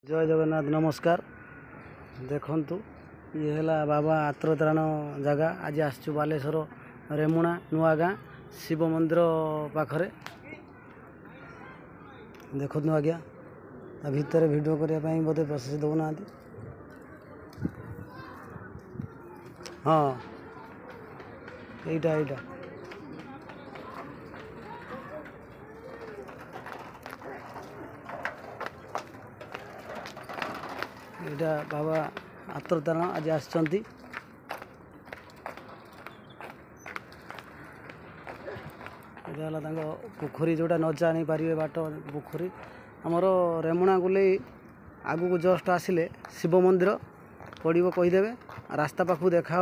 जय जगन्नाथ नमस्कार। देखंतु ये है बाबा आत्रत्राण जगह। आज आसचु बालेश्वर रेमुणा नुआ गाँ शिव मंदिर पाखरे। देखु आज्ञा भितर भिडियो करने बोधे प्रोसेस दौना। हाँ यहीटा एटा बाबा आत्रतारण आज आसचंती। पोखरी जोटा न जानी पारे बाट पोखरी आमर रेमुणा गुले आगु को जस्ट आसिले शिव मंदिर पड़ो कहीदेवे। रास्ता पाखु देखा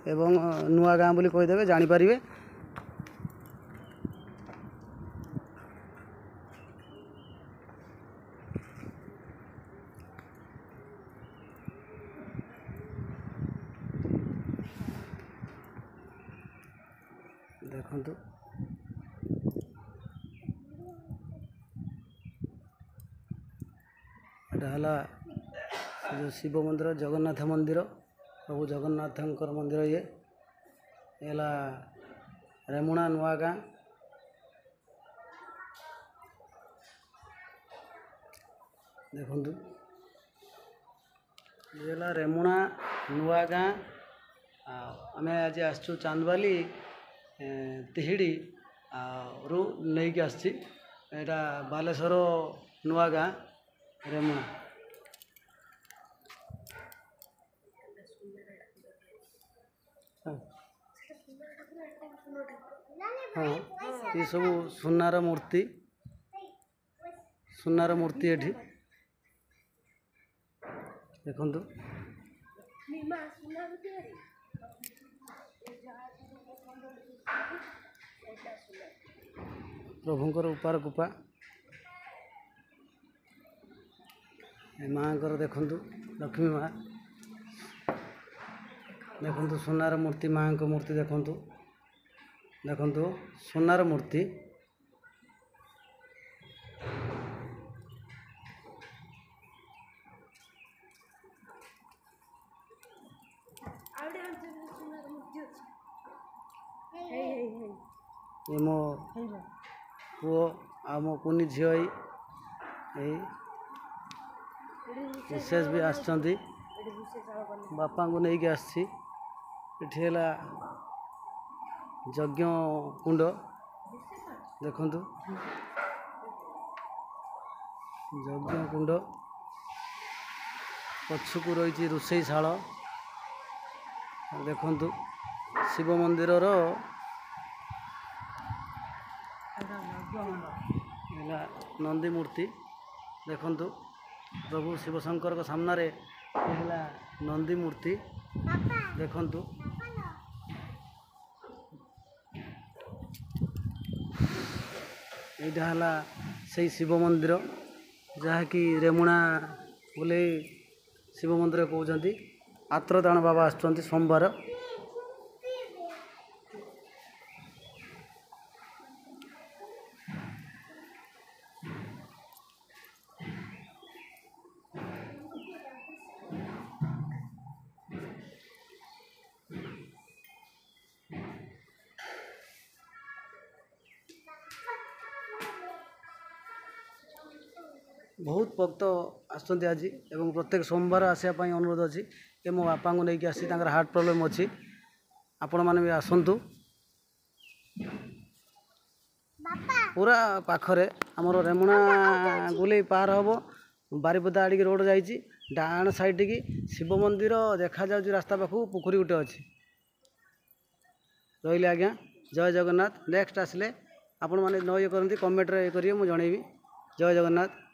एवं नुआ गाँ बोली कहीदेवे जानीपारे। देखंतु एटा जो शिव मंदिर जगन्नाथ मंदिर प्रभु जगन्नाथ मंदिर ये रेमुणा नुआ गाँ। देखंतु ये रेमुणा नुआ गाँ। आम आज आसचु चांदबाली तिहिड़ी रु नहीं कि आसी एटा बालेश्वर नुआ गाँ रेमुणा। हाँ ये सब सुनार मूर्ति एठी देखंतु। प्रभुंकर उपार कृपा माँ देखंतु लक्ष्मी माँ। देखंतु सुनार मूर्ति माँ को मूर्ति देखंतु देखंतु सुनार मूर्ति। ये मो पुओ आ मो कुनी झील विशेष भी आसचंती बापा को नहीं आसी। एठी है यज्ञ कुंड देखंतु यज्ञ कुंड पछकू रही रोसई शाल। देखंतु शिव मंदिर नंदी मूर्ति देखंतु। प्रभु शिव शंकर को सामने रे नंदी मूर्ति देखंतु। यहाँ से शिव मंदिर जहाँकि रेमुणा बोले शिव मंदिर कहते। आत्रताण बाबा आसुँच सोमवार। बहुत भक्त आसुँच आज एवं प्रत्येक सोमवार आसापी अनुरोध अच्छी। ये मो बापा को लेकिन आसी हार्ट प्रॉब्लम अच्छी। आपण मैंने भी आसतु पूरा पाखरे आमर रेमुणा गुले पार हम बारीपदा आड़िकी रोड जाइए डाण साइड की शिव मंदिर देखा जाऊँ। रास्ता पाखु पोखरी गोटे अच्छी रही। आज्ञा जय जगन्नाथ। नेक्स्ट आसिले आपण मैंने न ये करती कमेंट रे करेंगे मुझे जनइबी। जय जगन्नाथ।